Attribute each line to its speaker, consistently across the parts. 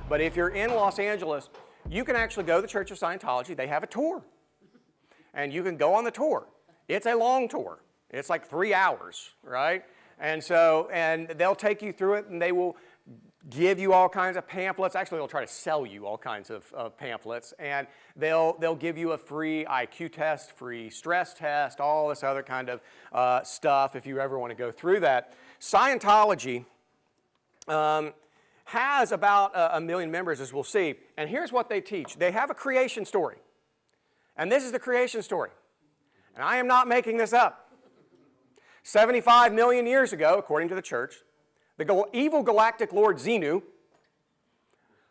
Speaker 1: But if you're in Los Angeles, you can actually go to the Church of Scientology. They have a tour. And you can go on the tour. It's a long tour. It's like 3 hours, right? And they'll take you through it, and they will give you all kinds of pamphlets. Actually, they'll try to sell you all kinds of pamphlets. And they'll give you a free IQ test, free stress test, all this other kind of stuff if you ever want to go through that. Scientology has about 1 million members, as we'll see. And here's what they teach. They have a creation story. And this is the creation story. And I am not making this up. 75 million years ago, according to the church, the evil galactic Lord Xenu,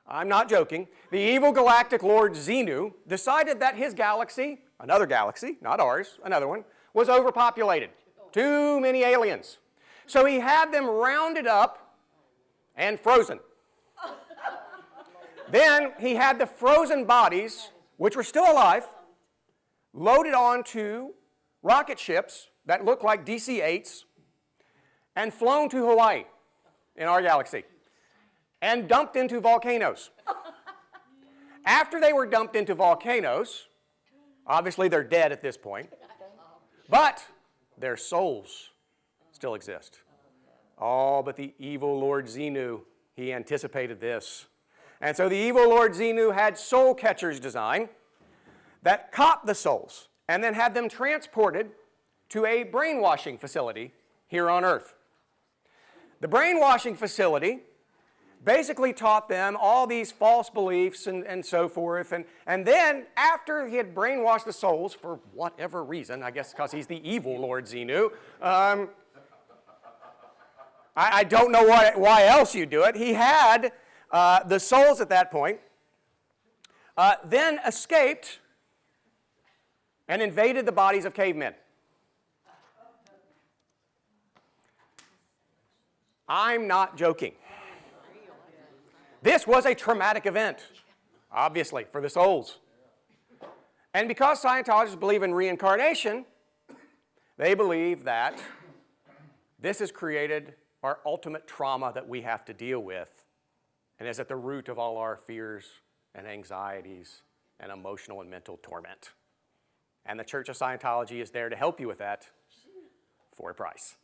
Speaker 1: I'm not joking, the evil galactic Lord Xenu decided that his galaxy, another galaxy, not ours, another one, was overpopulated. Too many aliens. So he had them rounded up and frozen. Then he had the frozen bodies, which were still alive, loaded onto rocket ships that looked like DC-8s and flown to Hawaii in our galaxy and dumped into volcanoes. After they were dumped into volcanoes, obviously they're dead at this point, but their souls still exist. Oh, but the evil Lord Xenu, he anticipated this. And so the evil Lord Xenu had soul catchers designed that caught the souls and then had them transported to a brainwashing facility here on Earth. The brainwashing facility basically taught them all these false beliefs and so forth. And then after he had brainwashed the souls, for whatever reason, I guess because he's the evil Lord Xenu, I don't know why else you do it. He had the souls at that point then escaped and invaded the bodies of cavemen. I'm not joking. This was a traumatic event, obviously, for the souls. And because Scientologists believe in reincarnation, they believe that this has created our ultimate trauma that we have to deal with and is at the root of all our fears and anxieties and emotional and mental torment. And the Church of Scientology is there to help you with that for a price.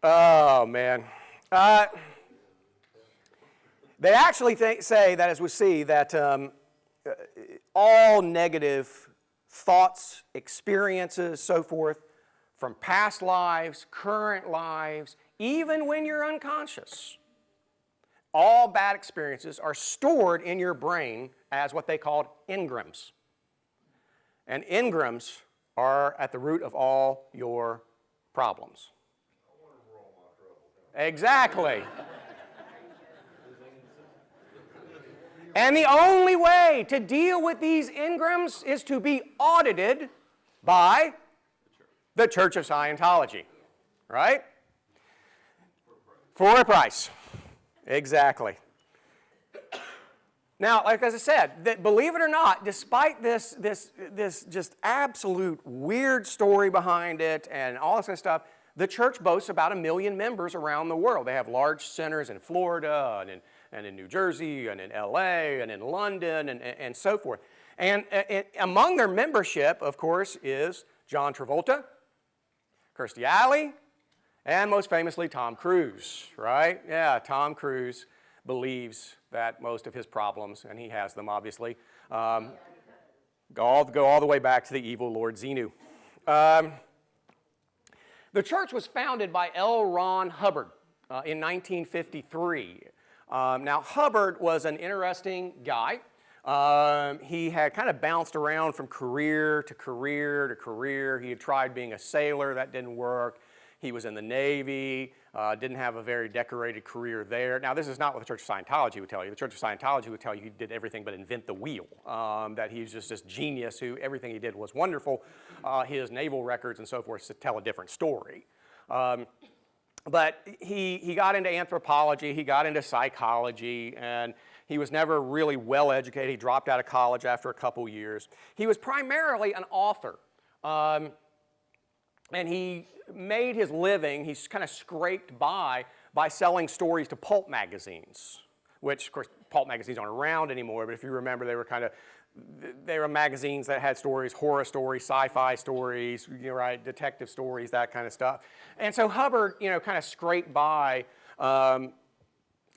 Speaker 1: Oh, man. They actually say that, as we see, that all negative thoughts, experiences, so forth, from past lives, current lives, even when you're unconscious, all bad experiences are stored in your brain as what they called engrams. And engrams are at the root of all your problems. Exactly. And the only way to deal with these engrams is to be audited by the Church of Scientology, right? For a price. Exactly. Now, like as I said, that believe it or not, despite this just absolute weird story behind it and all this kind of stuff, the church boasts about 1 million members around the world. They have large centers in Florida and in New Jersey and in LA and in London and so forth. And among their membership, of course, is John Travolta, Kirstie Alley, and most famously Tom Cruise, right? Yeah, Tom Cruise believes that most of his problems, and he has them obviously, go all the way back to the evil Lord Xenu. The church was founded by L. Ron Hubbard in 1953. Now, Hubbard was an interesting guy. He had kind of bounced around from career to career to career. He had tried being a sailor. That didn't work. He was in the Navy, didn't have a very decorated career there. Now, this is not what the Church of Scientology would tell you. The Church of Scientology would tell you he did everything but invent the wheel, that he was just this genius who everything he did was wonderful. His naval records and so forth tell a different story. But he got into anthropology, he got into psychology, and he was never really well educated. He dropped out of college after a couple years. He was primarily an author. And he made his living, he's kind of scraped by by selling stories to pulp magazines, which, of course, pulp magazines aren't around anymore, but if you remember, they were magazines that had stories, horror stories, sci-fi stories, right, detective stories, that kind of stuff. And so Hubbard, kind of scraped by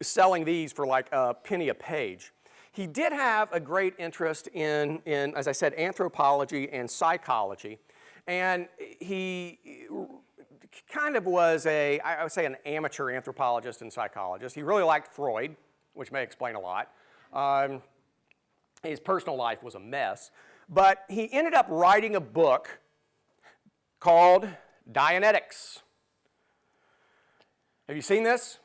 Speaker 1: selling these for like a penny a page. He did have a great interest in, as I said, anthropology and psychology. And he kind of was I would say, an amateur anthropologist and psychologist. He really liked Freud, which may explain a lot. His personal life was a mess. But he ended up writing a book called Dianetics. Have you seen this?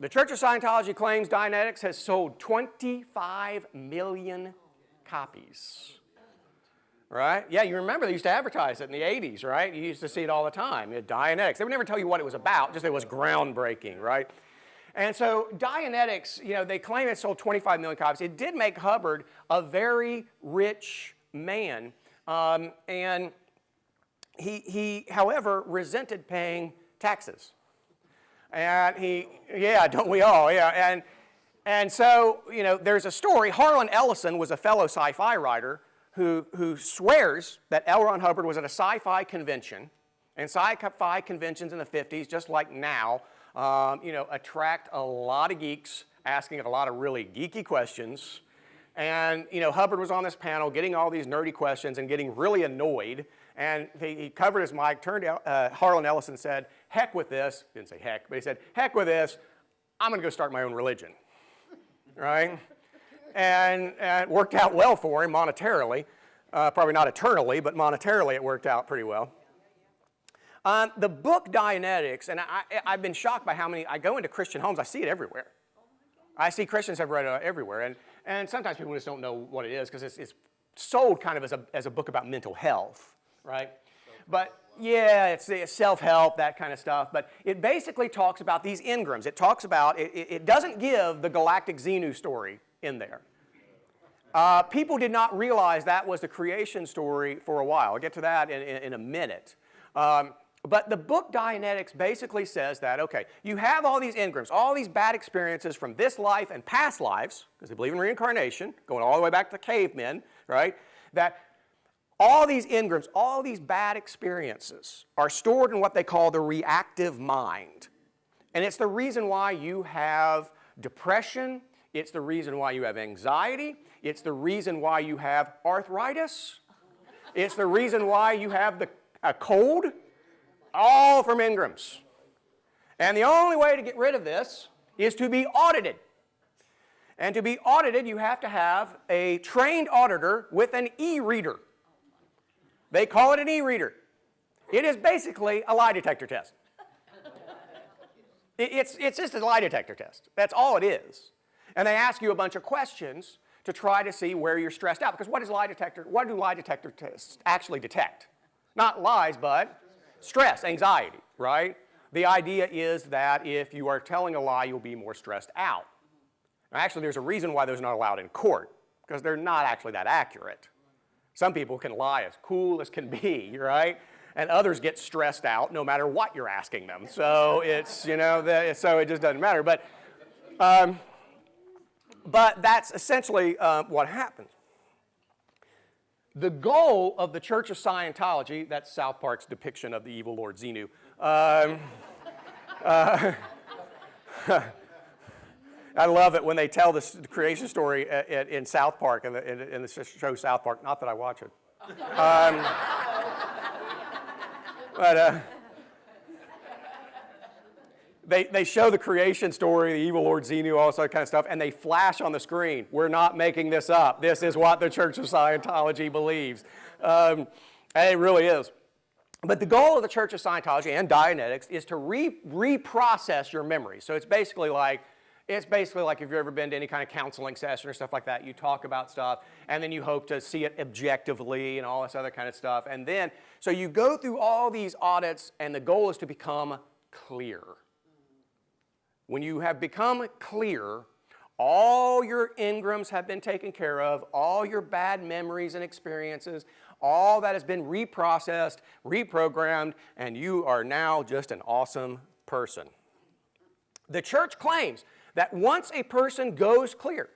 Speaker 1: The Church of Scientology claims Dianetics has sold 25 million copies. Right? Yeah, you remember they used to advertise it in the 80s, right? You used to see it all the time. Dianetics. They would never tell you what it was about, just it was groundbreaking, right? And so Dianetics, they claim it sold 25 million copies. It did make Hubbard a very rich man. And he, however, resented paying taxes. And don't we all? Yeah. And so, there's a story. Harlan Ellison was a fellow sci-fi writer who swears that L. Ron Hubbard was at a sci-fi convention, and sci-fi conventions in the 50s, just like now, attract a lot of geeks asking a lot of really geeky questions. And, Hubbard was on this panel getting all these nerdy questions and getting really annoyed. And he covered his mic, turned to Harlan Ellison and said, heck with this. Didn't say heck, but he said, heck with this. I'm going to go start my own religion. Right? And it worked out well for him monetarily. Probably not eternally, but monetarily it worked out pretty well. The book Dianetics, and I've been shocked by how many, I go into Christian homes, I see it everywhere. I see Christians have read it everywhere, and sometimes people just don't know what it is because it's sold kind of as a book about mental health, right? But yeah, it's self-help, that kind of stuff, but it basically talks about these engrams. It talks about, it doesn't give the Galactic Xenu story in there. People did not realize that was the creation story for a while. I'll get to that in a minute. But the book Dianetics basically says that, okay, you have all these engrams, all these bad experiences from this life and past lives, because they believe in reincarnation, going all the way back to the cavemen, right? That all these engrams, all these bad experiences are stored in what they call the reactive mind. And it's the reason why you have depression, it's the reason why you have anxiety, it's the reason why you have arthritis, it's the reason why you have a cold, all from engrams. And the only way to get rid of this is to be audited. And to be audited, you have to have a trained auditor with an e-reader. They call it an e-reader. It is basically a lie detector test. It's just a lie detector test. That's all it is. And they ask you a bunch of questions to try to see where you're stressed out. Because what do lie detector tests actually detect? Not lies, but stress, anxiety, right? The idea is that if you are telling a lie, you'll be more stressed out. Now, actually, there's a reason why those are not allowed in court, because they're not actually that accurate. Some people can lie as cool as can be, right? And others get stressed out no matter what you're asking them. So it's, so it just doesn't matter. But that's essentially what happens. The goal of the Church of Scientology, that's South Park's depiction of the evil Lord Xenu. I love it when they tell the creation story in South Park, in the show South Park. Not that I watch it. They show the creation story, the evil Lord Xenu, all that kind of stuff, and they flash on the screen. We're not making this up. This is what the Church of Scientology believes. And it really is. But the goal of the Church of Scientology and Dianetics is to reprocess your memory. So it's basically like if you've ever been to any kind of counseling session or stuff like that, you talk about stuff, and then you hope to see it objectively and all this other kind of stuff. And then, so you go through all these audits, and the goal is to become clear. When you have become clear, all your engrams have been taken care of, all your bad memories and experiences, all that has been reprocessed, reprogrammed, and you are now just an awesome person. The church claims that once a person goes clear,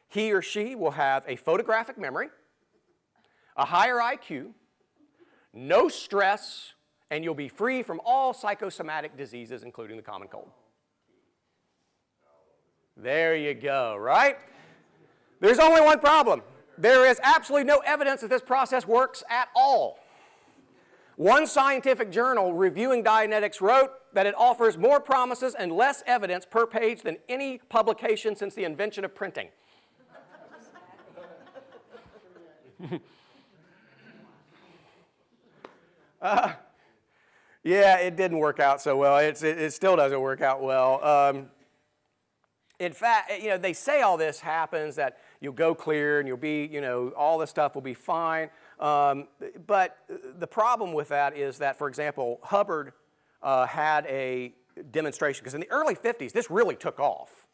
Speaker 1: he or she will have a photographic memory, a higher IQ, no stress, and you'll be free from all psychosomatic diseases, including the common cold. There you go, right? There's only one problem. There is absolutely no evidence that this process works at all. One scientific journal reviewing Dianetics wrote that it offers more promises and less evidence per page than any publication since the invention of printing. Yeah, it didn't work out so well. It still doesn't work out well. In fact, they say all this happens, that you'll go clear and you'll be, all this stuff will be fine. But the problem with that is that, for example, Hubbard had a demonstration, because in the early 50s, this really took off.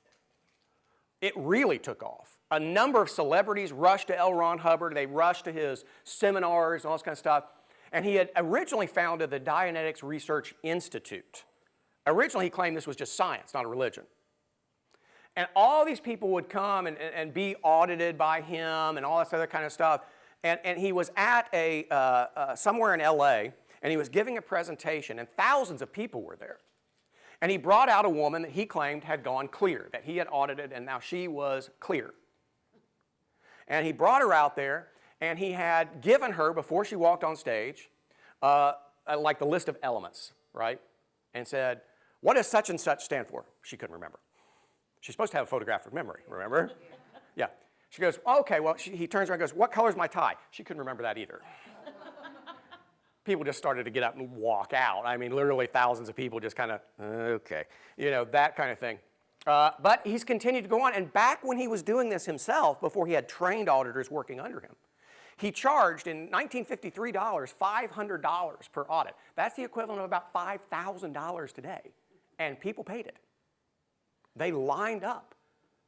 Speaker 1: It really took off. A number of celebrities rushed to L. Ron Hubbard. They rushed to his seminars and all this kind of stuff. And he had originally founded the Dianetics Research Institute. Originally, he claimed this was just science, not a religion. And all these people would come and be audited by him and all this other kind of stuff. And he was at somewhere in LA, and he was giving a presentation, and thousands of people were there. And he brought out a woman that he claimed had gone clear, that he had audited, and now she was clear. And he brought her out there, and he had given her, before she walked on stage, like the list of elements, right? And said, what does such and such stand for? She couldn't remember. She's supposed to have a photographic memory, remember? Yeah. She goes, okay, well, he turns around and goes, what color's my tie? She couldn't remember that either. People just started to get up and walk out. I mean, literally thousands of people just kind of, okay, that kind of thing. But he's continued to go on. And back when he was doing this himself, before he had trained auditors working under him, he charged in 1953 $500 per audit. That's the equivalent of about $5,000 today. And people paid it. They lined up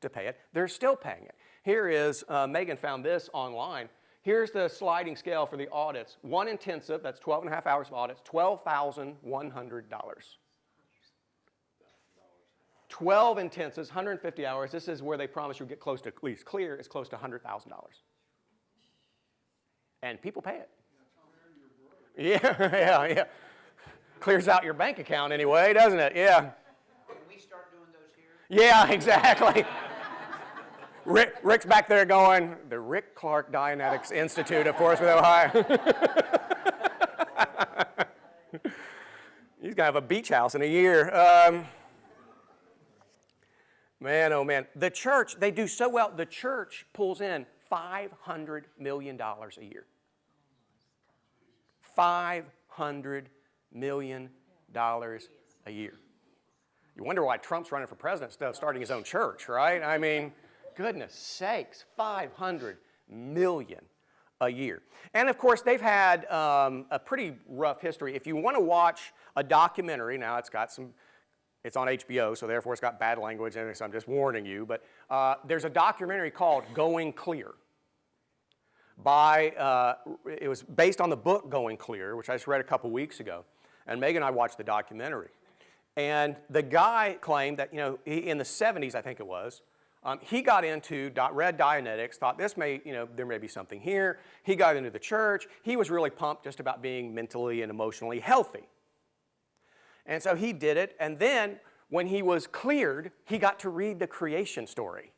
Speaker 1: to pay it. They're still paying it. Here is, Megan found this online. Here's the sliding scale for the audits. One intensive, that's 12 and a half hours of audits, $12,100. 12 intensives, 150 hours. This is where they promise you'll get close to, at least clear, is close to $100,000. And people pay it. Yeah. Clears out your bank account anyway, doesn't it? Yeah.
Speaker 2: Can we start doing those here?
Speaker 1: Yeah, exactly. Rick's back there going, the Rick Clark Dianetics Institute of Portsmouth, Ohio. He's going to have a beach house in a year. Man, oh man. The church, they do so well. The church pulls in $500 million a year. $500 million a year. You wonder why Trump's running for president instead of starting his own church, right? I mean, goodness sakes, $500 million a year. And of course, they've had a pretty rough history. If you want to watch a documentary, now it's on HBO, so therefore it's got bad language in it, so I'm just warning you, but there's a documentary called Going Clear. It was based on the book Going Clear, which I just read a couple weeks ago, and Megan and I watched the documentary. And the guy claimed that, in the 70s, I think it was, he got into, read Dianetics, thought there may be something here. He got into the church. He was really pumped just about being mentally and emotionally healthy. And so he did it, and then when he was cleared, he got to read the creation story.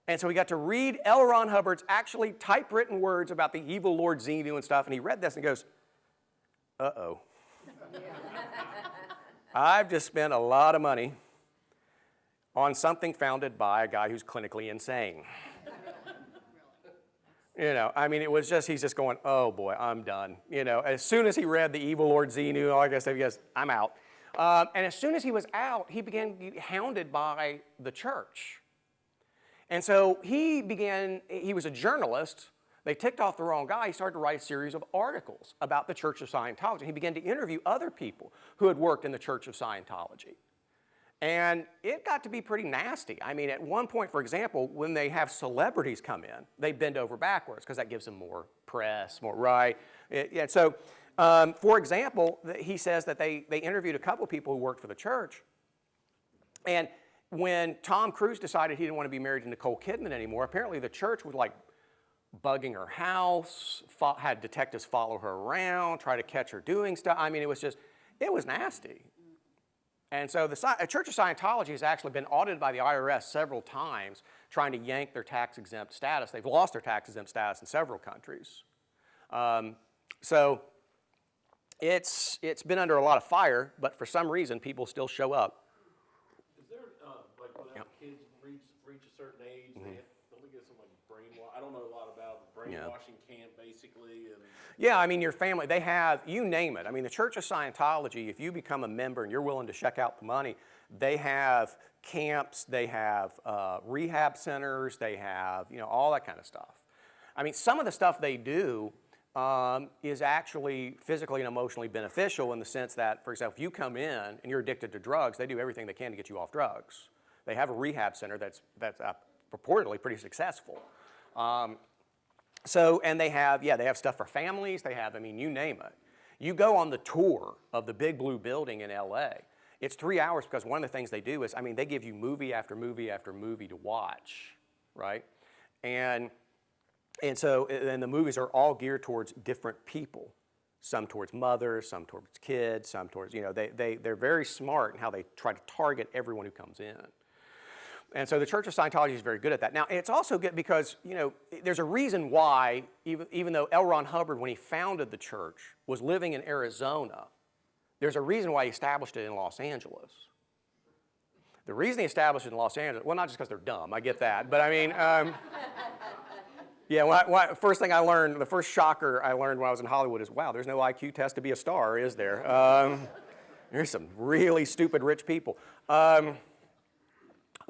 Speaker 1: And so he got to read L. Ron Hubbard's actually typewritten words about the evil Lord Xenu and stuff, and he read this and he goes, uh-oh. I've just spent a lot of money on something founded by a guy who's clinically insane. It was just, he's just going, oh boy, I'm done. As soon as he read the evil Lord Xenu, all that stuff, he goes, I'm out. And as soon as he was out, he began to be hounded by the church. And so he was a journalist. They ticked off the wrong guy. He started to write a series of articles about the Church of Scientology. He began to interview other people who had worked in the Church of Scientology. And it got to be pretty nasty. I mean, at one point, for example, when they have celebrities come in, they bend over backwards because that gives them more press, more right. For example, he says that they interviewed a couple of people who worked for the church, And when Tom Cruise decided he didn't want to be married to Nicole Kidman anymore, apparently the church was like bugging her house, had detectives follow her around, try to catch her doing stuff. I mean, it was nasty. And so the Church of Scientology has actually been audited by the IRS several times trying to yank their tax-exempt status. They've lost their tax-exempt status in several countries. So it's been under a lot of fire, but for some reason, people still show up.
Speaker 3: Is there, like, when kids reach a certain age, don't they get some, like, brainwash? I don't know a lot about brainwashing camp, basically. And
Speaker 1: yeah, I mean, your family, they have, you name it. I mean, the Church of Scientology, if you become a member and you're willing to check out the money, they have camps, they have rehab centers, they have, all that kind of stuff. I mean, some of the stuff they do is actually physically and emotionally beneficial in the sense that, for example, if you come in and you're addicted to drugs, they do everything they can to get you off drugs. They have a rehab center that's purportedly pretty successful. And they have stuff for families. They have, I mean, you name it. You go on the tour of the Big Blue Building in LA. It's 3 hours because one of the things they do is, I mean, they give you movie after movie after movie to watch, right? And the movies are all geared towards different people. Some towards mothers, some towards kids, some towards, they're very smart in how they try to target everyone who comes in. And so the Church of Scientology is very good at that. Now, it's also good because, there's a reason why, even though L. Ron Hubbard, when he founded the church, was living in Arizona, there's a reason why he established it in Los Angeles. The reason he established it in Los Angeles, well, not just because they're dumb, I get that, but I mean, first thing I learned, the first shocker I learned when I was in Hollywood is, wow, there's no IQ test to be a star, is there? There's some really stupid rich people.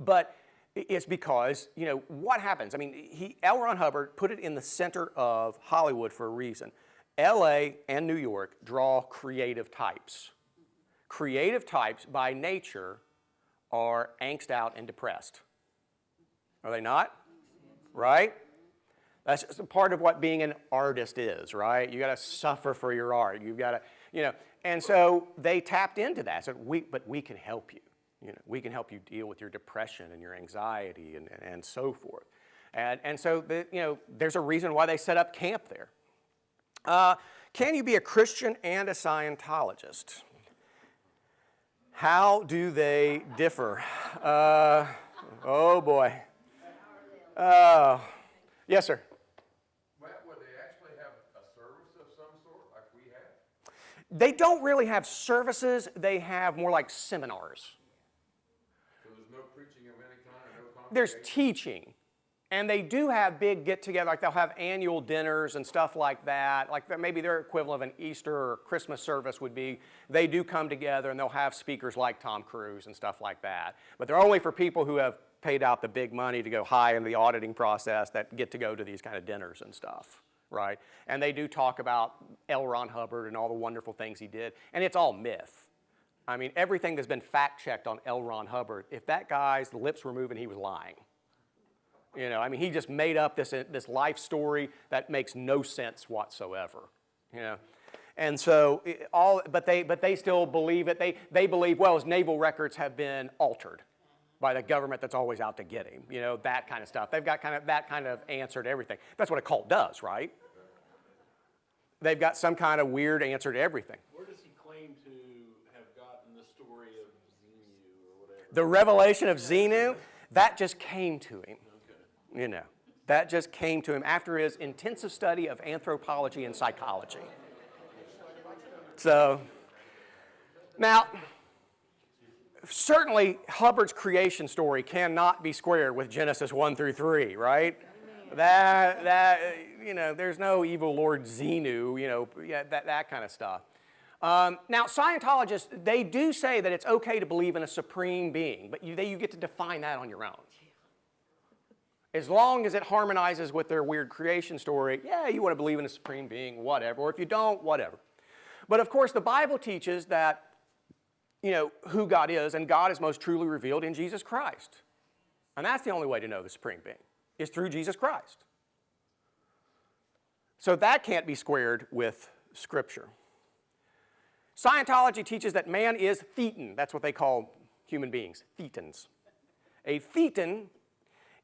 Speaker 1: But it's because, what happens? I mean, L. Ron Hubbard put it in the center of Hollywood for a reason. LA and New York draw creative types. Creative types, by nature, are angst out and depressed. Are they not? Right? That's just a part of what being an artist is, right? You got to suffer for your art. You've got to, and so they tapped into that. So but we can help you. We can help you deal with your depression and your anxiety and so forth. And so, there's a reason why they set up camp there. Can you be a Christian and a Scientologist? How do they differ? Oh, boy. Yes, sir.
Speaker 4: Would they actually have a service of some sort like we have?
Speaker 1: They don't really have services. They have more like seminars. There's teaching, and they do have big get-together, like they'll have annual dinners and stuff like that. Like maybe their equivalent of an Easter or Christmas service would be, they do come together and they'll have speakers like Tom Cruise and stuff like that. But they're only for people who have paid out the big money to go high in the auditing process that get to go to these kind of dinners and stuff, right? And they do talk about L. Ron Hubbard and all the wonderful things he did, and it's all myth. I mean, everything that's been fact-checked on L. Ron Hubbard, if that guy's lips were moving, he was lying. I mean, he just made up this life story that makes no sense whatsoever. And so, but they still believe it. They believe, well, his naval records have been altered by the government that's always out to get him. That kind of stuff. They've got that kind of answer to everything. That's what a cult does, right? They've got some kind of weird answer to everything.
Speaker 3: Where does he claim to have gotten the story of Xenu or whatever?
Speaker 1: The revelation of Xenu, that just came to him. Okay. That just came to him after his intensive study of anthropology and psychology. So, now, certainly Hubbard's creation story cannot be squared with Genesis 1 through 3, right? There's no evil Lord Xenu, that kind of stuff. Now, Scientologists, they do say that it's okay to believe in a supreme being, but you get to define that on your own. As long as it harmonizes with their weird creation story, yeah, you want to believe in a supreme being, whatever. Or if you don't, whatever. But of course, the Bible teaches that, who God is, and God is most truly revealed in Jesus Christ. And that's the only way to know the supreme being, is through Jesus Christ. So that can't be squared with Scripture. Scientology teaches that man is thetan. That's what they call human beings, thetans. A thetan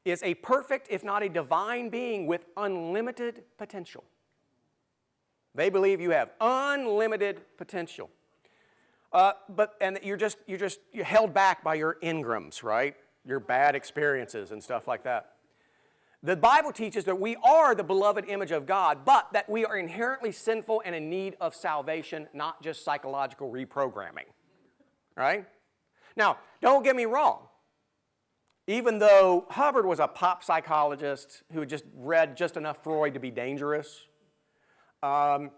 Speaker 1: is a perfect, if not a divine being with unlimited potential. They believe you have unlimited potential. And you're held back by your engrams, right? Your bad experiences and stuff like that. The Bible teaches that we are the beloved image of God, but that we are inherently sinful and in need of salvation, not just psychological reprogramming. Right? Now, don't get me wrong. Even though Hubbard was a pop psychologist who had just read just enough Freud to be dangerous, the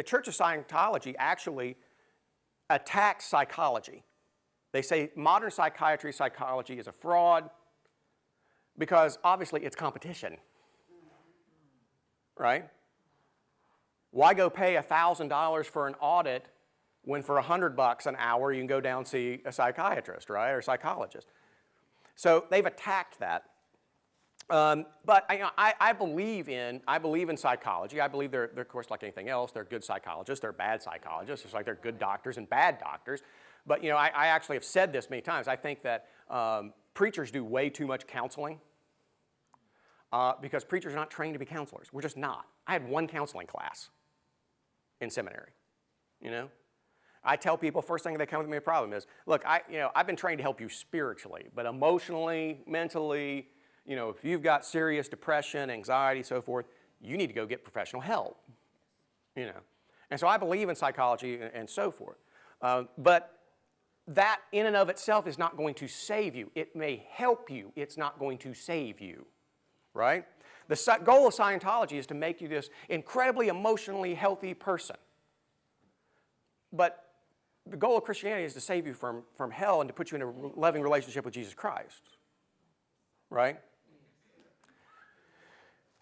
Speaker 1: Church of Scientology actually attacks psychology. They say modern psychology is a fraud because obviously it's competition, right? Why go pay $1,000 for an audit when for $100 an hour you can go down and see a psychiatrist, right, or a psychologist? So they've attacked that. But I believe in psychology. I believe they're, of course, like anything else, they're good psychologists, they're bad psychologists, just like they're good doctors and bad doctors. But I actually have said this many times. I think that preachers do way too much counseling because preachers are not trained to be counselors. We're just not. I had one counseling class in seminary, I tell people, first thing they come with me a problem is, look, I've been trained to help you spiritually, but emotionally, mentally, if you've got serious depression, anxiety, so forth, you need to go get professional help, And so I believe in psychology and so forth. But that in and of itself is not going to save you. It may help you. It's not going to save you, right? The goal of Scientology is to make you this incredibly emotionally healthy person. But the goal of Christianity is to save you from hell and to put you in a loving relationship with Jesus Christ, right?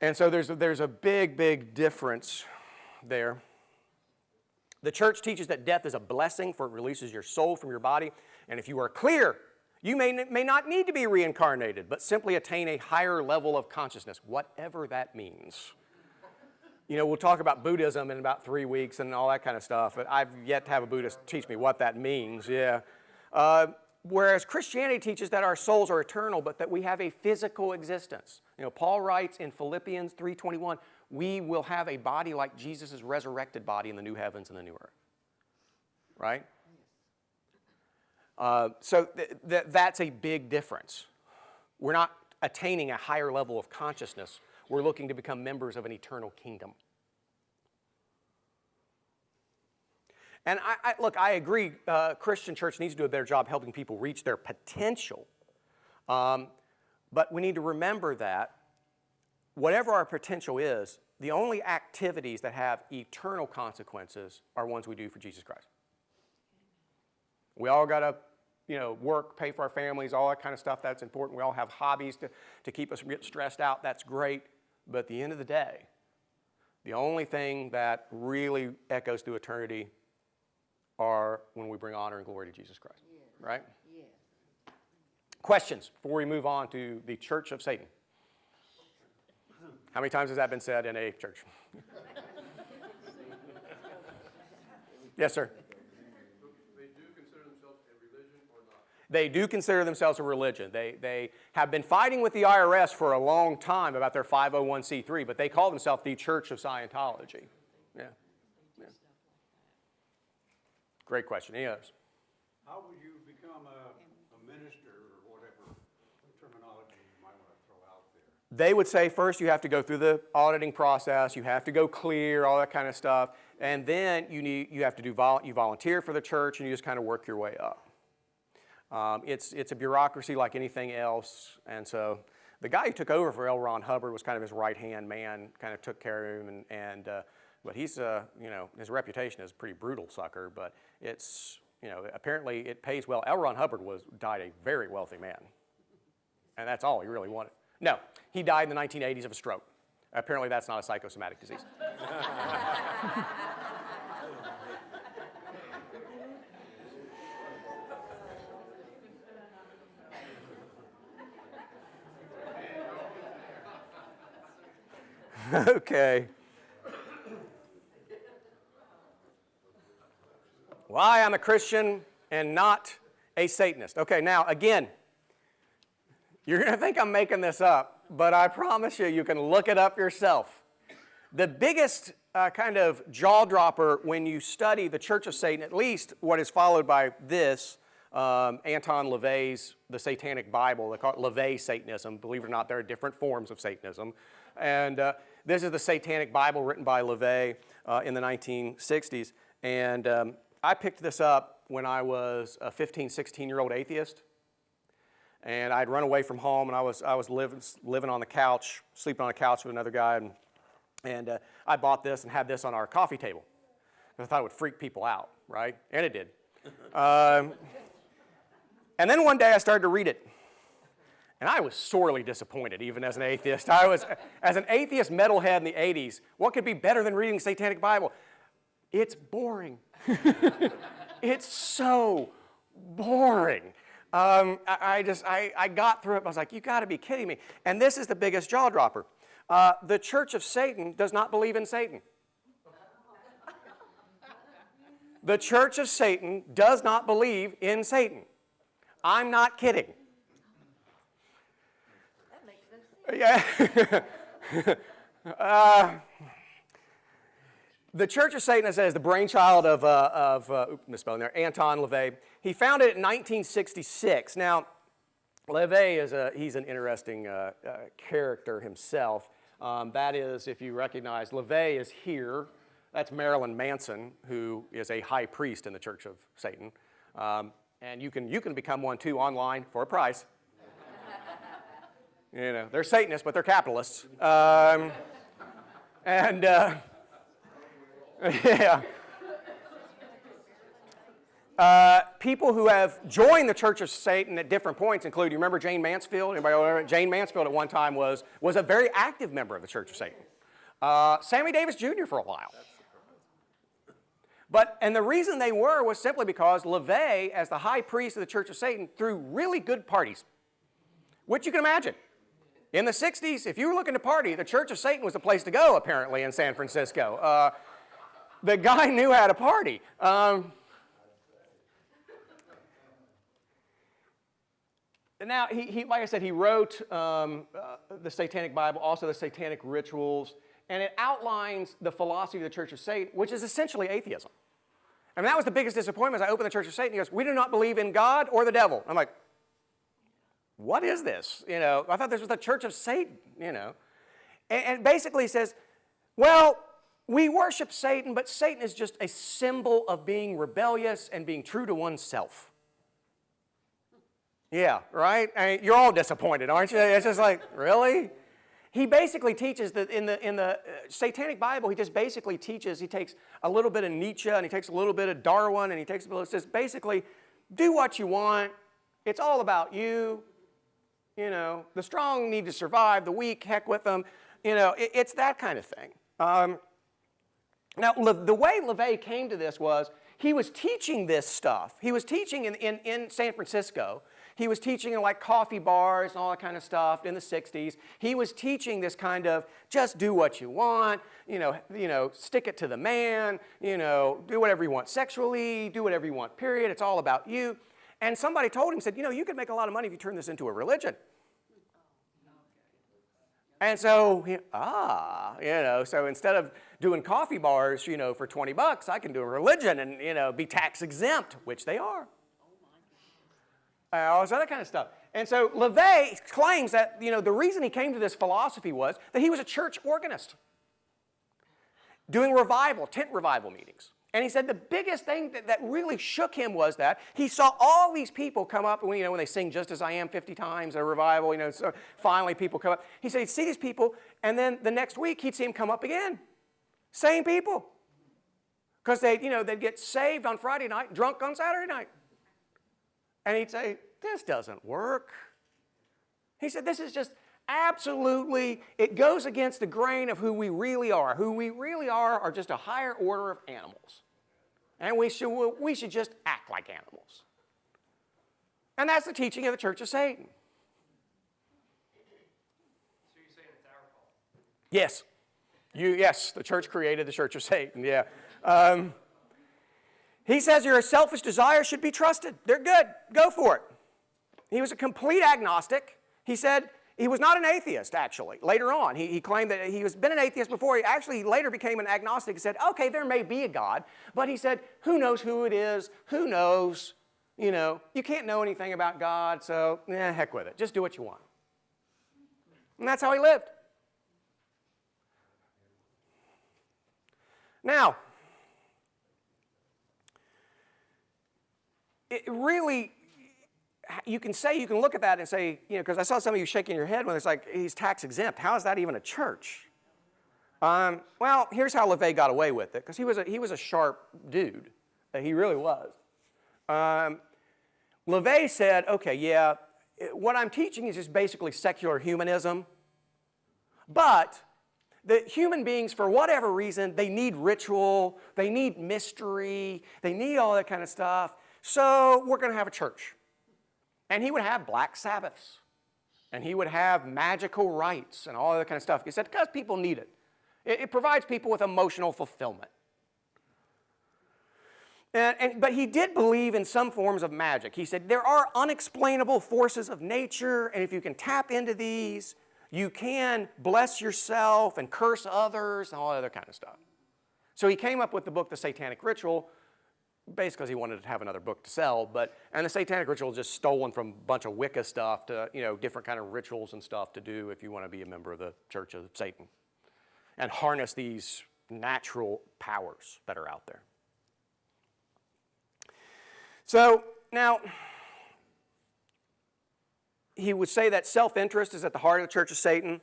Speaker 1: And so there's a big, big difference there. The church teaches that death is a blessing, for it releases your soul from your body. And if you are clear, you may not need to be reincarnated, but simply attain a higher level of consciousness, whatever that means. We'll talk about Buddhism in about 3 weeks and all that kind of stuff, but I've yet to have a Buddhist teach me what that means, yeah. Whereas Christianity teaches that our souls are eternal, but that we have a physical existence. Paul writes in Philippians 3:21, we will have a body like Jesus' resurrected body in the new heavens and the new earth. Right? So that's a big difference. We're not attaining a higher level of consciousness. We're looking to become members of an eternal kingdom. And I agree, Christian church needs to do a better job helping people reach their potential. But we need to remember that whatever our potential is, the only activities that have eternal consequences are ones we do for Jesus Christ. We all got to, work, pay for our families, all that kind of stuff. That's important. We all have hobbies to keep us from getting stressed out. That's great. But at the end of the day, the only thing that really echoes through eternity are when we bring honor and glory to Jesus Christ. Yes. Right? Yes. Questions before we move on to the Church of Satan? How many times has that been said in a church? Yes, sir.
Speaker 4: They do consider themselves a religion or not?
Speaker 1: They do consider themselves a religion. They have been fighting with the IRS for a long time about their 501c3, but they call themselves the Church of Scientology. Yeah. Great question. Any others?
Speaker 5: How would you become a minister or whatever terminology you might want to throw out there?
Speaker 1: They would say first you have to go through the auditing process, you have to go clear, all that kind of stuff, and then you have to do you volunteer for the church and you just kind of work your way up. It's a bureaucracy like anything else, and so the guy who took over for L. Ron Hubbard was kind of his right-hand man, kind of took care of him, but he's, his reputation is a pretty brutal sucker, but it's, apparently it pays well. L. Ron Hubbard died a very wealthy man, and that's all he really wanted. No, he died in the 1980s of a stroke. Apparently that's not a psychosomatic disease. Okay. Why I'm a Christian? and not a Satanist. Okay, now again, you're going to think I'm making this up, but I promise you, you can look it up yourself. The biggest kind of jaw dropper when you study the Church of Satan, at least what is followed by this, Anton LaVey's The Satanic Bible. They call it LaVey Satanism. Believe it or not, there are different forms of Satanism. And this is the Satanic Bible written by LaVey in the 1960s. And I picked this up when I was a 15, 16-year-old atheist. And I'd run away from home, and I was living on the couch, sleeping on a couch with another guy. And I bought this and had this on our coffee table. I thought it would freak people out, right? And it did. And then one day I started to read it. And I was sorely disappointed, even as an atheist. As an atheist metalhead in the 80s, what could be better than reading the Satanic Bible? It's boring. It's so boring. I got through it, I was like, you got to be kidding me. And this is the biggest jaw dropper. The Church of Satan does not believe in Satan. The Church of Satan does not believe in Satan. I'm not kidding. That makes sense. Yeah. The Church of Satan, as I said, is the brainchild of misspelling there, Anton LaVey. He founded it in 1966. Now, LaVey he's an interesting character himself. That is, if you recognize, LaVey is here. That's Marilyn Manson, who is a high priest in the Church of Satan. And you can become one too online for a price. You know, they're Satanists, but they're capitalists. Yeah. People who have joined the Church of Satan at different points include, you remember Jane Mansfield? Anybody remember? Jane Mansfield at one time was a very active member of the Church of Satan. Sammy Davis Jr. for a while. And the reason they was simply because LaVey, as the high priest of the Church of Satan, threw really good parties, which you can imagine. In the 60s, if you were looking to party, the Church of Satan was the place to go, apparently, in San Francisco. The guy knew how to party. Now, like I said, he wrote the Satanic Bible, also the Satanic Rituals, and it outlines the philosophy of the Church of Satan, which is essentially atheism. I mean, that was the biggest disappointment as I opened the Church of Satan. He goes, we do not believe in God or the devil. I'm like, what is this? You know, I thought this was the Church of Satan, you know. And basically he says, well, we worship Satan, but Satan is just a symbol of being rebellious and being true to oneself. Yeah, right? I mean, you're all disappointed, aren't you? It's just like, really? He basically teaches that in the Satanic Bible, he just basically teaches, he takes a little bit of Nietzsche and he takes a little bit of Darwin and he takes a little, it says basically, do what you want. It's all about you. You know, the strong need to survive, the weak, heck with them. You know, it's that kind of thing. Now, the way LaVey came to this was he was teaching this stuff. He was teaching in San Francisco. He was teaching in like coffee bars and all that kind of stuff in the 60s. He was teaching this kind of just do what you want, you know, stick it to the man, you know, do whatever you want sexually, do whatever you want, period. It's all about you. And somebody told him, said, you know, you could make a lot of money if you turn this into a religion. And so, you know, so instead of doing coffee bars, you know, for $20, I can do a religion and, you know, be tax exempt, which they are. All this other kind of stuff. And so LaVey claims that, you know, the reason he came to this philosophy was that he was a church organist doing revival, tent revival meetings. And he said the biggest thing that really shook him was that he saw all these people come up, you know, when they sing Just As I Am 50 times at a revival, you know, so finally people come up. He said he'd see these people, and then the next week he'd see them come up again. Same people. Because they'd get saved on Friday night, drunk on Saturday night. And he'd say, this doesn't work. He said, this is just absolutely, it goes against the grain of who we really are. Who we really are just a higher order of animals. And we should just act like animals. And that's the teaching of the Church of Satan.
Speaker 2: So you're saying it's our fault?
Speaker 1: Yes. Yes, the church created the Church of Satan, yeah. He says your selfish desires should be trusted. They're good. Go for it. He was a complete agnostic. He said he was not an atheist, actually. Later on, he claimed that he was been an atheist before. He actually later became an agnostic. He said, okay, there may be a God, but he said, who knows who it is? Who knows? You know, you can't know anything about God, so heck with it. Just do what you want. And that's how he lived. Now, it really, you can look at that and say, you know, because I saw some of you shaking your head when it's like, he's tax exempt. How is that even a church? Well, here's how LaVey got away with it, because he was a sharp dude. He really was. LaVey said, okay, yeah, what I'm teaching is just basically secular humanism, but the human beings, for whatever reason, they need ritual, they need mystery, they need all that kind of stuff, so we're going to have a church. And he would have black Sabbaths, and he would have magical rites and all that kind of stuff. He said, because people need it. It provides people with emotional fulfillment. But he did believe in some forms of magic. He said, there are unexplainable forces of nature, and if you can tap into these, you can bless yourself and curse others and all that other kind of stuff. So he came up with the book, The Satanic Ritual, basically because he wanted to have another book to sell. And the Satanic Ritual is just stolen from a bunch of Wicca stuff to, you know, different kind of rituals and stuff to do if you want to be a member of the Church of Satan and harness these natural powers that are out there. So now, he would say that self-interest is at the heart of the Church of Satan.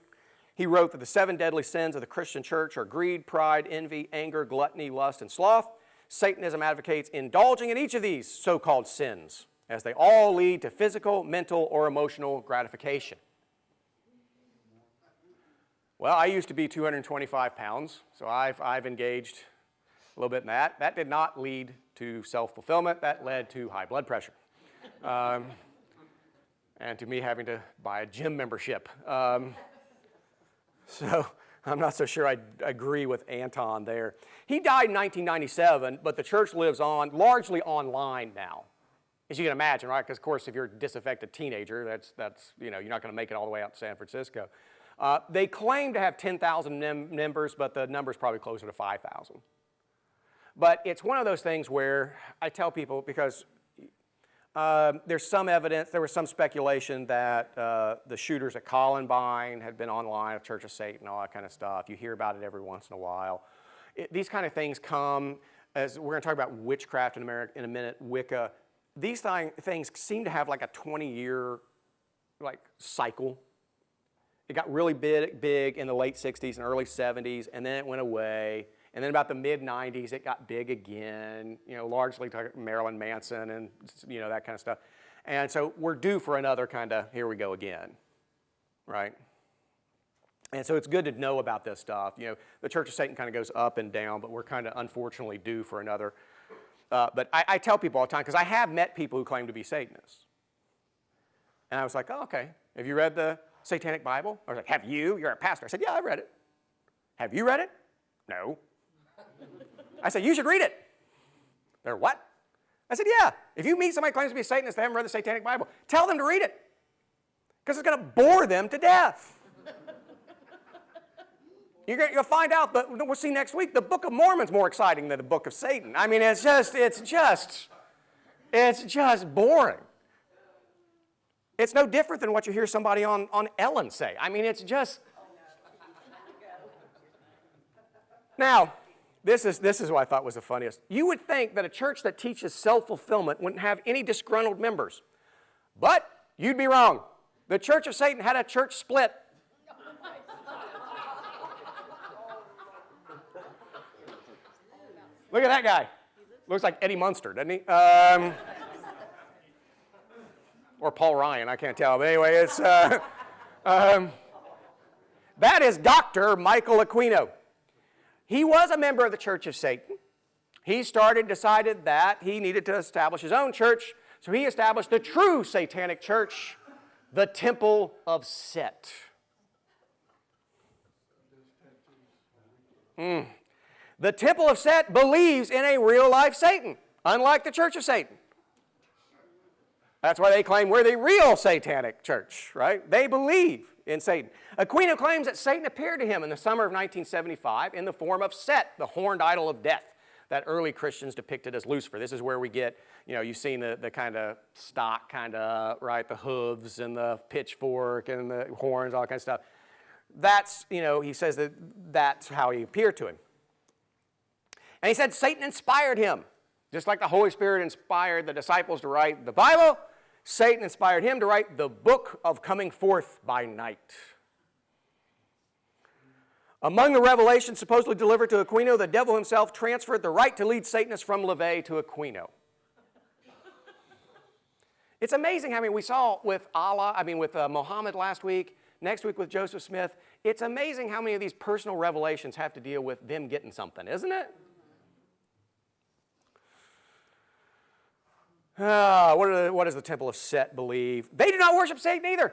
Speaker 1: He wrote that the 7 deadly sins of the Christian church are greed, pride, envy, anger, gluttony, lust, and sloth. Satanism advocates indulging in each of these so-called sins, as they all lead to physical, mental, or emotional gratification. Well, I used to be 225 pounds, so I've engaged a little bit in that. That did not lead to self-fulfillment. That led to high blood pressure. And to me having to buy a gym membership. So I'm not so sure I agree with Anton there. He died in 1997, but the church lives on, largely online now. As you can imagine, right? Because, of course, if you're a disaffected teenager, that's you know, you're not going to make it all the way out to San Francisco. They claim to have 10,000 members, but the number's probably closer to 5,000. But it's one of those things where I tell people, because there's some evidence, there was some speculation that the shooters at Columbine had been online at Church of Satan, all that kind of stuff. You hear about it every once in a while. These kind of things come, as we're going to talk about witchcraft in America in a minute, Wicca. These things seem to have like a 20-year cycle. It got really big in the late 60s and early 70s, and then it went away. And then about the mid-90s, it got big again, you know, largely Marilyn Manson and, you know, that kind of stuff. And so we're due for another kind of, here we go again, right? And so it's good to know about this stuff. You know, the Church of Satan kind of goes up and down, but we're kind of unfortunately due for another. But I tell people all the time, because I have met people who claim to be Satanists. And I was like, oh, okay, have you read the Satanic Bible? I was like, have you? You're a pastor. I said, yeah, I read it. Have you read it? No. I said, you should read it. They're what? I said, yeah. If you meet somebody who claims to be a Satanist, they haven't read the Satanic Bible, tell them to read it. Because it's going to bore them to death. You'll find out, but we'll see next week, the Book of Mormon's more exciting than the Book of Satan. I mean, it's just boring. It's no different than what you hear somebody on Ellen say. I mean, it's just... Now, this is what I thought was the funniest. You would think that a church that teaches self-fulfillment wouldn't have any disgruntled members. But you'd be wrong. The Church of Satan had a church split. Look at that guy. Looks like Eddie Munster, doesn't he? Or Paul Ryan, I can't tell. But anyway, it's that is Dr. Michael Aquino. He was a member of the Church of Satan. He decided that he needed to establish his own church, so he established the true satanic church, the Temple of Set. The Temple of Set believes in a real-life Satan. unlike the Church of Satan. That's why they claim we're the real satanic church, right? They believe in Satan. Aquino claims that Satan appeared to him in the summer of 1975 in the form of Set, the horned idol of death that early Christians depicted as Lucifer. This is where we get, you've seen the kind of stock right, the hooves and the pitchfork and the horns, all that kind of stuff. That's, he says that's how he appeared to him. And he said Satan inspired him. Just like the Holy Spirit inspired the disciples to write the Bible, Satan inspired him to write the book of coming forth by night. Among the revelations supposedly delivered to Aquino, the devil himself transferred the right to lead Satanists from LaVey to Aquino. It's amazing how we saw with Muhammad last week, next week with Joseph Smith. It's amazing how many of these personal revelations have to deal with them getting something, isn't it? What does the Temple of Set believe? They do not worship Satan either.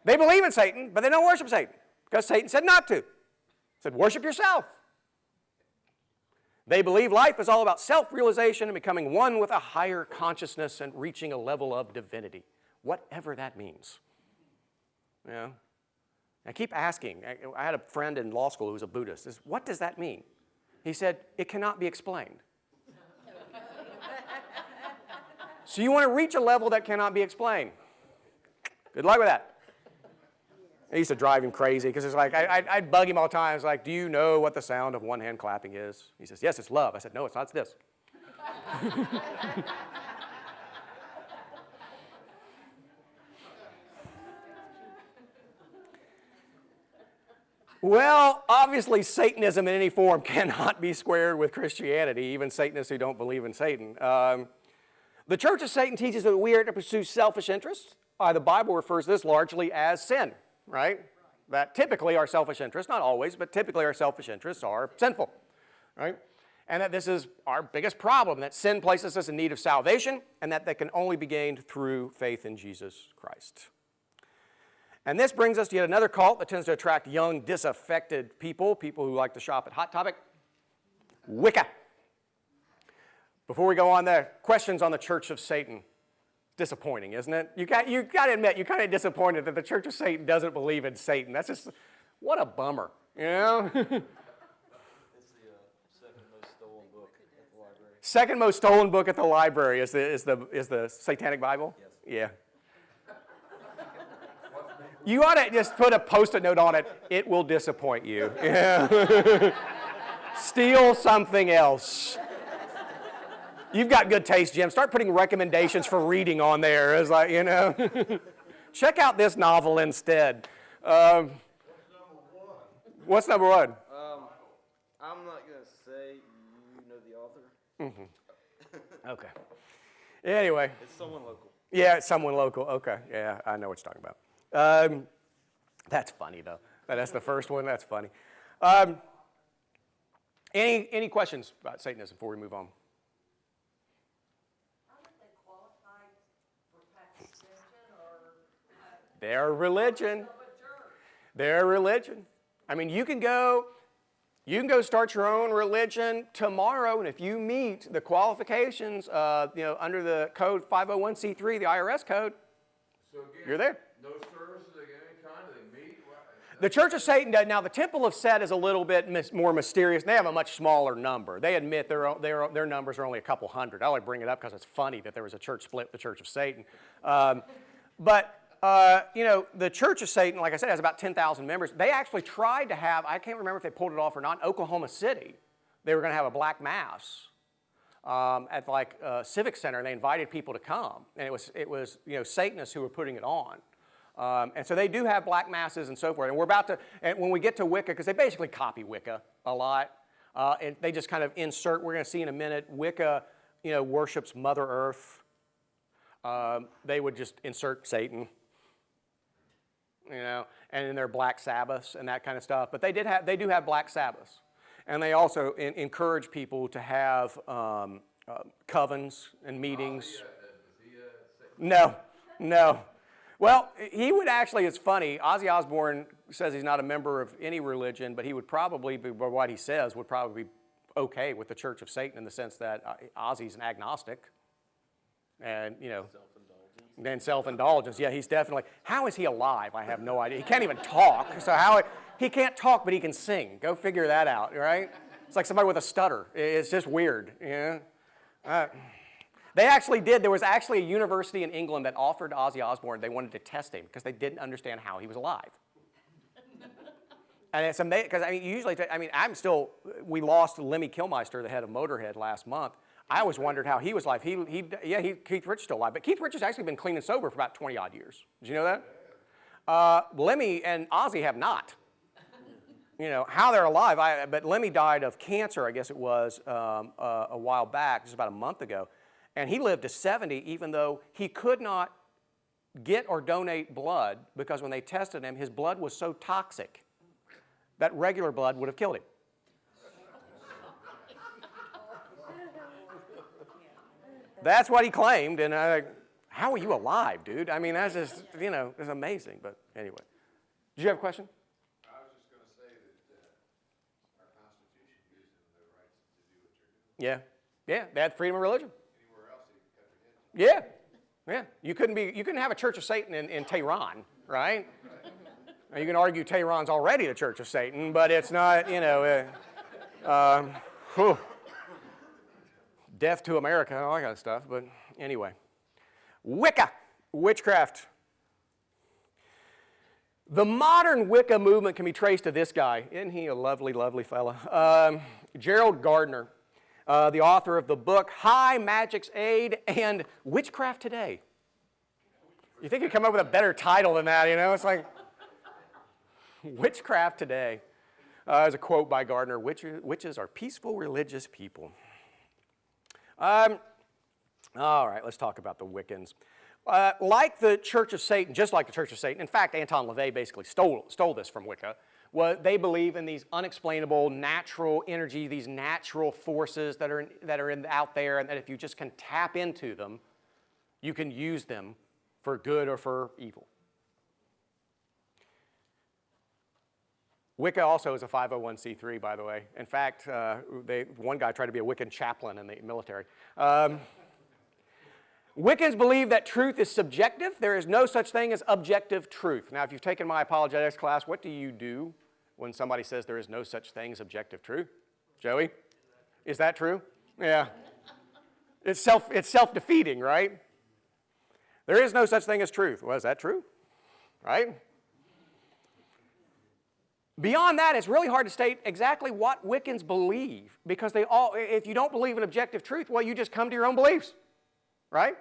Speaker 1: They believe in Satan, but they don't worship Satan because Satan said not to. He said, worship yourself. They believe life is all about self-realization and becoming one with a higher consciousness and reaching a level of divinity, whatever that means. I keep asking. I had a friend in law school who was a Buddhist. What does that mean? He said, it cannot be explained. So you want to reach a level that cannot be explained. Good luck with that. It used to drive him crazy because it's like, I'd bug him all the time. It's like, do you know what the sound of one hand clapping is? He says, yes, it's love. I said, no, it's not, it's this. Well, obviously Satanism in any form cannot be squared with Christianity, even Satanists who don't believe in Satan. The Church of Satan teaches that we are to pursue selfish interests. The Bible refers to this largely as sin, right? That typically our selfish interests, not always, but typically our selfish interests are sinful, right? And that this is our biggest problem, that sin places us in need of salvation, and that can only be gained through faith in Jesus Christ. And this brings us to yet another cult that tends to attract young, disaffected people who like to shop at Hot Topic, Wicca. Before we go on, the questions on the Church of Satan. Disappointing, isn't it? You got to admit, you're kind of disappointed that the Church of Satan doesn't believe in Satan. That's just, what a bummer,
Speaker 6: It's the second most stolen book at the library.
Speaker 1: Second most stolen book at the library is the Satanic Bible?
Speaker 6: Yes.
Speaker 1: Yeah. You ought to just put a Post-it note on it. It will disappoint you. Yeah. Steal something else. You've got good taste, Jim. Start putting recommendations for reading on there. It's like, check out this novel instead. What's number one?
Speaker 6: I'm not going to say you know the author.
Speaker 1: Mm-hmm. Okay. Anyway.
Speaker 6: It's someone local.
Speaker 1: Yeah, it's someone local. Okay. Yeah, I know what you're talking about. That's funny, though. That's the first one. That's funny. Any questions about Satanism before we move on? Their religion. Their religion. I mean, you can go start your own religion tomorrow, and if you meet the qualifications, under the code 501c3, the IRS code,
Speaker 4: So again,
Speaker 1: you're there.
Speaker 4: no services of any kind, they meet?
Speaker 1: The Church of Satan does. Now, the Temple of Set is a little bit more mysterious. They have a much smaller number. They admit their numbers are only a couple hundred. I only bring it up because it's funny that there was a church split with the Church of Satan. The Church of Satan, like I said, has about 10,000 members. They actually tried to have, I can't remember if they pulled it off or not, in Oklahoma City. They were going to have a black mass at Civic Center, and they invited people to come. And it was Satanists who were putting it on. And so they do have black masses and so forth. And we're about to, and when we get to Wicca, because they basically copy Wicca a lot, and they just kind of insert, we're going to see in a minute, Wicca, worships Mother Earth. They would just insert Satan. And in their black Sabbaths and that kind of stuff. But they do have black Sabbaths. And they also encourage people to have covens and meetings. No. Well, he would actually, it's funny, Ozzy Osbourne says he's not a member of any religion, but he would probably be, by what he says, would probably be okay with the Church of Satan in the sense that Ozzy's an agnostic. And, then self-indulgence. Yeah, he's definitely. How is he alive? I have no idea. He can't even talk. So he can't talk, but he can sing. Go figure that out, right? It's like somebody with a stutter. It's just weird. They actually did. There was actually a university in England that offered Ozzy Osbourne. They wanted to test him because they didn't understand how he was alive. And it's amazing because we lost Lemmy Kilmister, the head of Motorhead, last month. I always wondered how he was alive. Keith Richards still alive, but Keith Richards actually been clean and sober for about 20 odd years. Did you know that? Lemmy and Ozzy have not. How they're alive. But Lemmy died of cancer, I guess it was, a while back, just about a month ago, and he lived to 70, even though he could not get or donate blood because when they tested him, his blood was so toxic that regular blood would have killed him. That's what he claimed, and how are you alive, dude? I mean, that's just, it's amazing. But anyway, did you have a question?
Speaker 4: I was just going to say that our Constitution gives them the rights to do what you're doing.
Speaker 1: Yeah, they had freedom of religion.
Speaker 4: Anywhere else, you can cut your head.
Speaker 1: Yeah. You couldn't have a Church of Satan in Tehran, right? Now, you can argue Tehran's already the Church of Satan, but it's not, death to America, all that kind of stuff. But anyway, Wicca, witchcraft. The modern Wicca movement can be traced to this guy. Isn't he a lovely, lovely fella? Gerald Gardner, the author of the book High Magic's Aid and Witchcraft Today. You think you'd come up with a better title than that, It's like Witchcraft Today. There's a quote by Gardner, witches are peaceful religious people. All right, let's talk about the Wiccans. Like the Church of Satan, just like the Church of Satan, in fact, Anton LaVey basically stole this from Wicca. They believe in these unexplainable natural energy, these natural forces that are out there, and that if you just can tap into them, you can use them for good or for evil. Wicca also is a 501c3, by the way. In fact, one guy tried to be a Wiccan chaplain in the military. Wiccans believe that truth is subjective. There is no such thing as objective truth. Now, if you've taken my apologetics class, what do you do when somebody says there is no such thing as objective truth? Joey? Is that true? Yeah. It's self-defeating, right? There is no such thing as truth. Well, is that true? Right? Beyond that, it's really hard to state exactly what Wiccans believe because if you don't believe in objective truth, well, you just come to your own beliefs, right?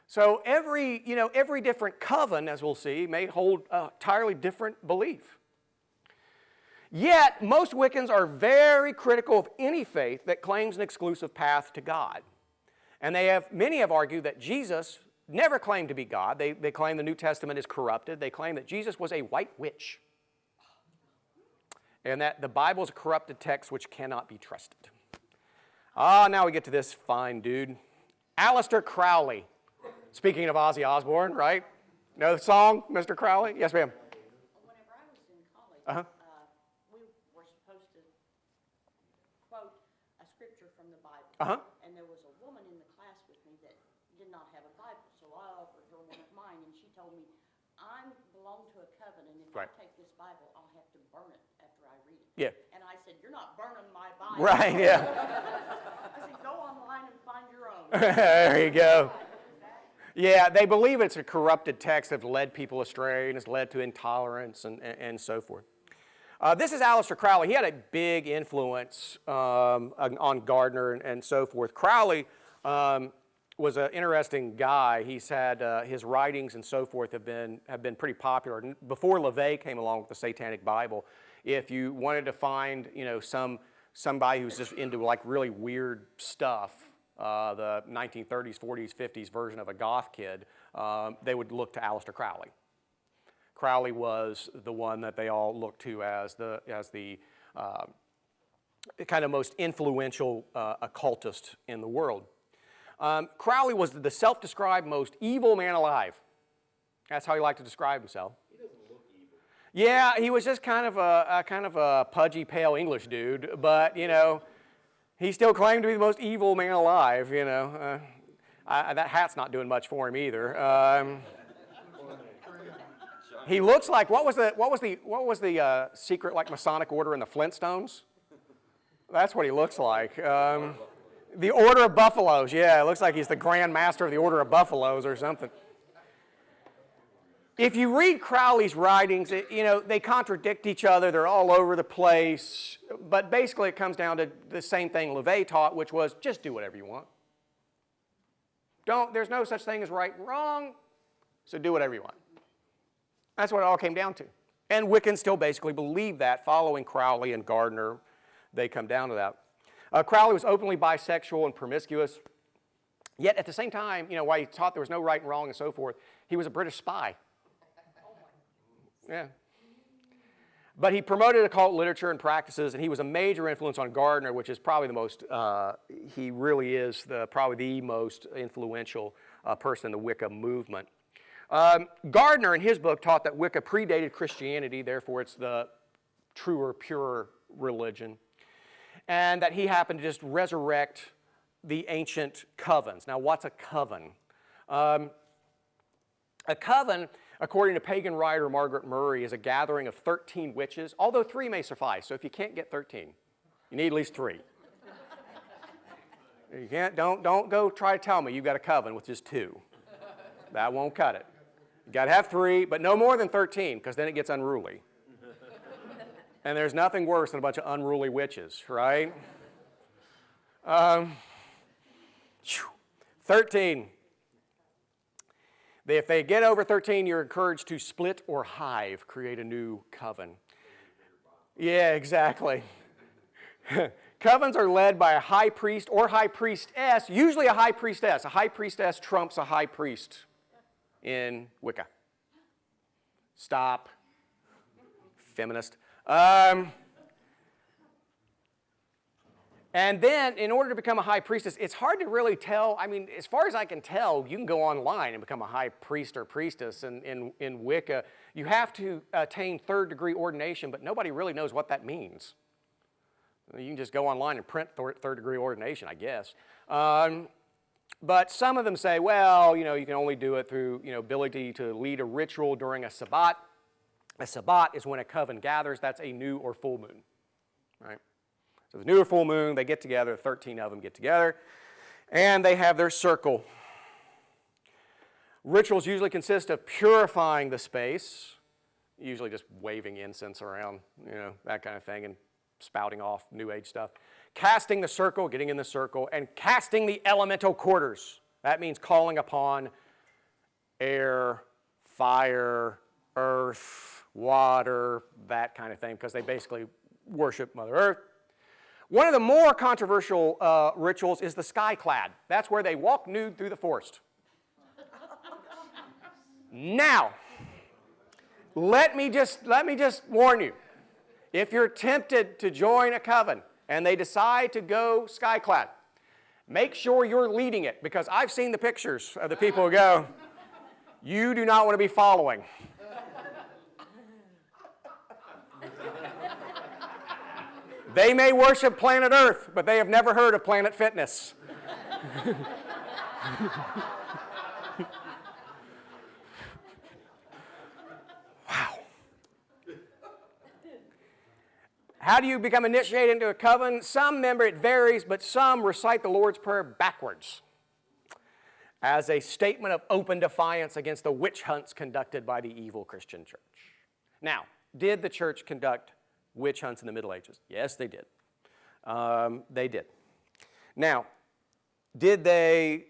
Speaker 1: So every different coven, as we'll see, may hold an entirely different belief. Yet, most Wiccans are very critical of any faith that claims an exclusive path to God. And many have argued that Jesus never claimed to be God. They claim the New Testament is corrupted. They claim that Jesus was a white witch. And that the Bible is a corrupted text which cannot be trusted. Now we get to this fine dude. Aleister Crowley. Speaking of Ozzy Osbourne, right? Know the song, Mr. Crowley? Yes, ma'am.
Speaker 7: Whenever I was in college, we were supposed to quote a scripture from the Bible. And there was a woman in the class with me that did not have a Bible, so I offered her one of mine, and she told me, I belong to a coven, and if I take this Bible, I'll have to burn it after I read it.
Speaker 1: Yeah.
Speaker 7: And I said, you're not burning my Bible.
Speaker 1: Right, yeah.
Speaker 7: I said, go online and find your own.
Speaker 1: There you go. Yeah, they believe it's a corrupted text that has led people astray and has led to intolerance and so forth. This is Aleister Crowley. He had a big influence on Gardner and so forth. Crowley was an interesting guy. He's had his writings and so forth have been pretty popular. Before LaVey came along with the Satanic Bible, if you wanted to find somebody who's just into like really weird stuff, the 1930s, 40s, 50s version of a goth kid, they would look to Aleister Crowley. Crowley was the one that they all looked to as the kind of most influential occultist in the world. Crowley was the self-described most evil man alive. That's how he liked to describe himself.
Speaker 3: He doesn't look evil.
Speaker 1: Yeah, he was just kind of a pudgy, pale English dude, but you know, he still claimed to be the most evil man alive. You know, that hat's not doing much for him either. He looks like what was the secret like Masonic order in the Flintstones? That's what he looks like. The Order of Buffaloes. Yeah, it looks like he's the Grand Master of the Order of Buffaloes or something. If you read Crowley's writings, you know, they contradict each other. They're all over the place. But basically it comes down to the same thing LaVey taught, which was just do whatever you want. There's no such thing as right and wrong, so do whatever you want. That's what it all came down to. And Wiccans still basically believe that. Following Crowley and Gardner, they come down to that. Crowley was openly bisexual and promiscuous. Yet at the same time, you know, while he taught there was no right and wrong and so forth, he was a British spy. Yeah. But he promoted occult literature and practices, and he was a major influence on Gardner, which is probably the most, he really is probably the most influential person in the Wicca movement. Gardner, in his book, taught that Wicca predated Christianity, therefore it's the truer, purer religion, and that he happened to just resurrect the ancient covens. Now, what's a coven? A coven, according to pagan writer Margaret Murray, is a gathering of 13 witches, although 3 may suffice. So if you can't get 13, you need at least 3. You can't, don't go try to tell me you've got a coven with just 2. That won't cut it. You got to have 3, but no more than 13, because then it gets unruly. And there's nothing worse than a bunch of unruly witches, right? 13. If they get over 13, you're encouraged to split or hive, create a new coven. Yeah, exactly. Covens are led by a high priest or high priestess, usually a high priestess. A high priestess trumps a high priest in Wicca. Stop. Feminist. And then, in order to become a high priestess, it's hard to really tell. I mean, as far as I can tell, you can go online and become a high priest or priestess in Wicca. You have to attain third-degree ordination, but nobody really knows what that means. You can just go online and print third-degree ordination, I guess. But some of them say, well, you know, you can only do it through, you know, ability to lead a ritual during a Sabbat. A Sabbat is when a coven gathers. That's a new or full moon, right? So the new or full moon, they get together, 13 of them get together, and they have their circle. Rituals usually consist of purifying the space, usually just waving incense around, you know, that kind of thing, and spouting off New Age stuff. Casting the circle, getting in the circle, and casting the elemental quarters. That means calling upon air, fire, earth, water, that kind of thing, because they basically worship Mother Earth. One of the more controversial rituals is the skyclad. That's where they walk nude through the forest. Now, let me just warn you. If you're tempted to join a coven and they decide to go skyclad, make sure you're leading it, because I've seen the pictures of the people who go. You do not want to be following. They may worship planet Earth, but they have never heard of Planet Fitness. Wow. How do you become initiated into a coven? Some member, it varies, but some recite the Lord's Prayer backwards as a statement of open defiance against the witch hunts conducted by the evil Christian church. Now, did the church conduct witch hunts in the Middle Ages? Yes, they did. They did. Now, did they,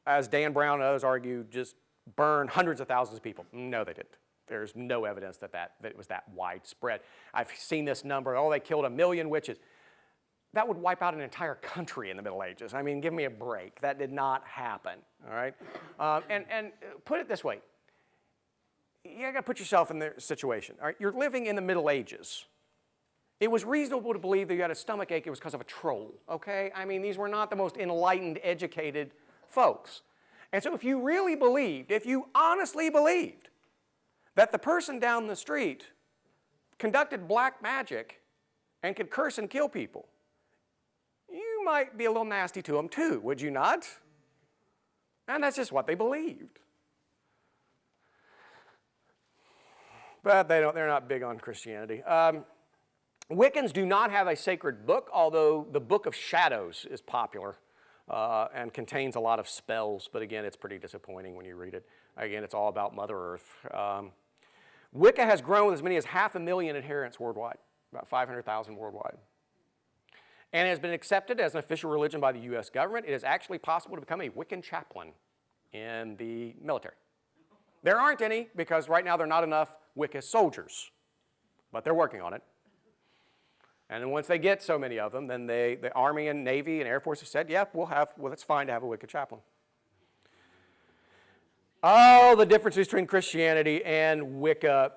Speaker 1: as Dan Brown and others argue, just burn hundreds of thousands of people? No, they didn't. There's no evidence that it was that widespread. I've seen this number, oh, they killed 1 million witches. That would wipe out an entire country in the Middle Ages. I mean, give me a break. That did not happen, all right? And put it this way. You got to put yourself in their situation, all right? You're living in the Middle Ages. It was reasonable to believe that you had a stomach ache, it was because of a troll, okay? I mean, these were not the most enlightened, educated folks. And so if you really believed, if you honestly believed that the person down the street conducted black magic and could curse and kill people, you might be a little nasty to them too, would you not? And that's just what they believed. But they're not big on Christianity. Wiccans do not have a sacred book, although the Book of Shadows is popular and contains a lot of spells. But again, it's pretty disappointing when you read it. Again, it's all about Mother Earth. Wicca has grown as many as 500,000 adherents worldwide, about 500,000 worldwide. And has been accepted as an official religion by the U.S. government. It is actually possible to become a Wiccan chaplain in the military. There aren't any because right now there are not enough Wicca soldiers, but they're working on it. And then once they get so many of them, then the Army and Navy and Air Force have said, yeah, it's fine to have a Wicca chaplain. Oh, the difference between Christianity and Wicca.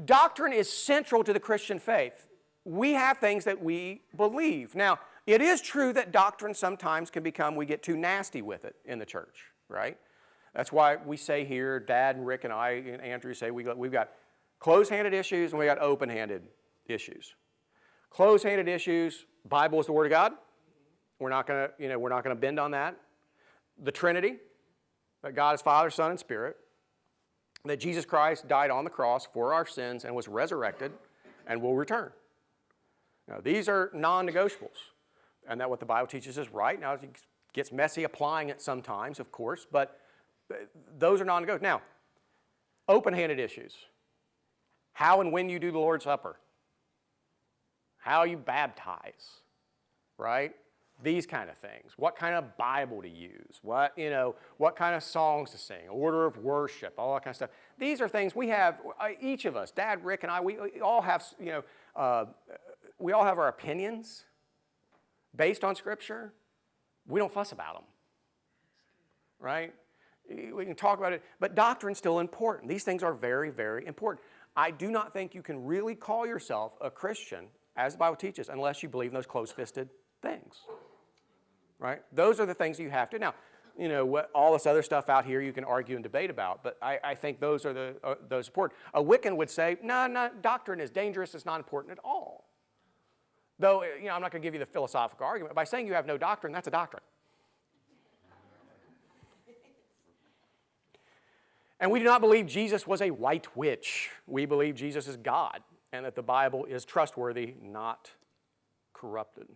Speaker 1: Doctrine is central to the Christian faith. We have things that we believe. Now, it is true that doctrine sometimes can become, we get too nasty with it in the church, right? That's why we say here, Dad and Rick and I and Andrew say we've got closed-handed issues and we got open-handed issues. Closed-handed issues, Bible is the Word of God. We're not going to bend on that. The Trinity, that God is Father, Son, and Spirit. That Jesus Christ died on the cross for our sins and was resurrected and will return. Now, these are non-negotiables. And that what the Bible teaches is right. Now, it gets messy applying it sometimes, of course, but those are non-negotiables. Now, open-handed issues. How and when you do the Lord's Supper. How you baptize, right? These kind of things. What kind of Bible to use? What kind of songs to sing? Order of worship, all that kind of stuff. These are things we have, each of us, Dad, Rick, and I, we all have, we all have our opinions based on Scripture. We don't fuss about them, right? We can talk about it, but doctrine's still important. These things are very, very important. I do not think you can really call yourself a Christian, as the Bible teaches, unless you believe in those close-fisted things, right? Those are the things you have to. Now, all this other stuff out here you can argue and debate about, but I think those are those important. A Wiccan would say, no, doctrine is dangerous. It's not important at all. Though, I'm not going to give you the philosophical argument. By saying you have no doctrine, that's a doctrine. And we do not believe Jesus was a white witch. We believe Jesus is God and that the Bible is trustworthy, not corrupted.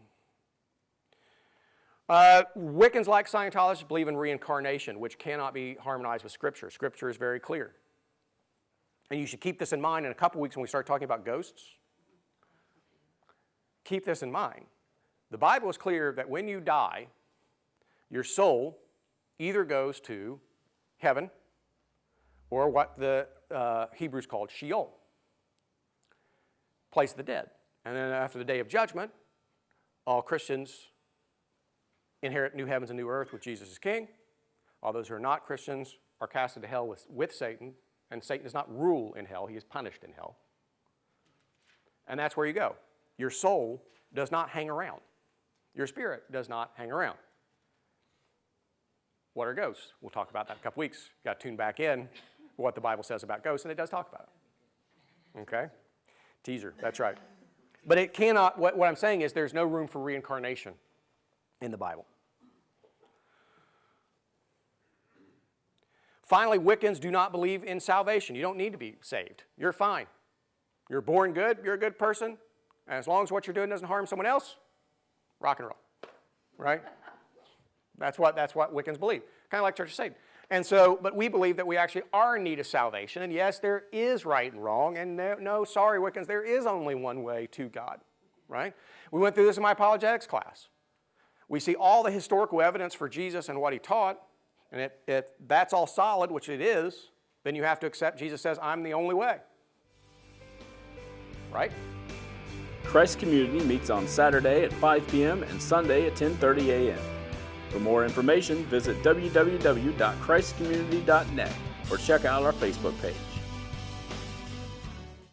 Speaker 1: Wiccans, like Scientologists, believe in reincarnation, which cannot be harmonized with Scripture. Scripture is very clear. And you should keep this in mind in a couple weeks when we start talking about ghosts. Keep this in mind. The Bible is clear that when you die, your soul either goes to heaven or what the Hebrews called Sheol, place of the dead. And then after the day of judgment, all Christians inherit new heavens and new earth with Jesus as king. All those who are not Christians are cast into hell with Satan, and Satan does not rule in hell. He is punished in hell. And that's where you go. Your soul does not hang around. Your spirit does not hang around. What are ghosts? We'll talk about that in a couple weeks. You've got to tune back in what the Bible says about ghosts, and it does talk about it. Okay? Teaser, that's right. But it cannot, what I'm saying is there's no room for reincarnation in the Bible. Finally, Wiccans do not believe in salvation. You don't need to be saved. You're fine. You're born good, you're a good person, and as long as what you're doing doesn't harm someone else, rock and roll, right? That's what Wiccans believe. Kind of like Church of Satan. And so, but we believe that we actually are in need of salvation, and yes, there is right and wrong, and no, sorry, Wiccans, there is only one way to God, right? We went through this in my apologetics class. We see all the historical evidence for Jesus and what he taught, and if that's all solid, which it is, then you have to accept Jesus says, I'm the only way. Right?
Speaker 8: Christ Community meets on Saturday at 5 p.m. and Sunday at 10:30 a.m. For more information, visit www.christcommunity.net or check out our Facebook page.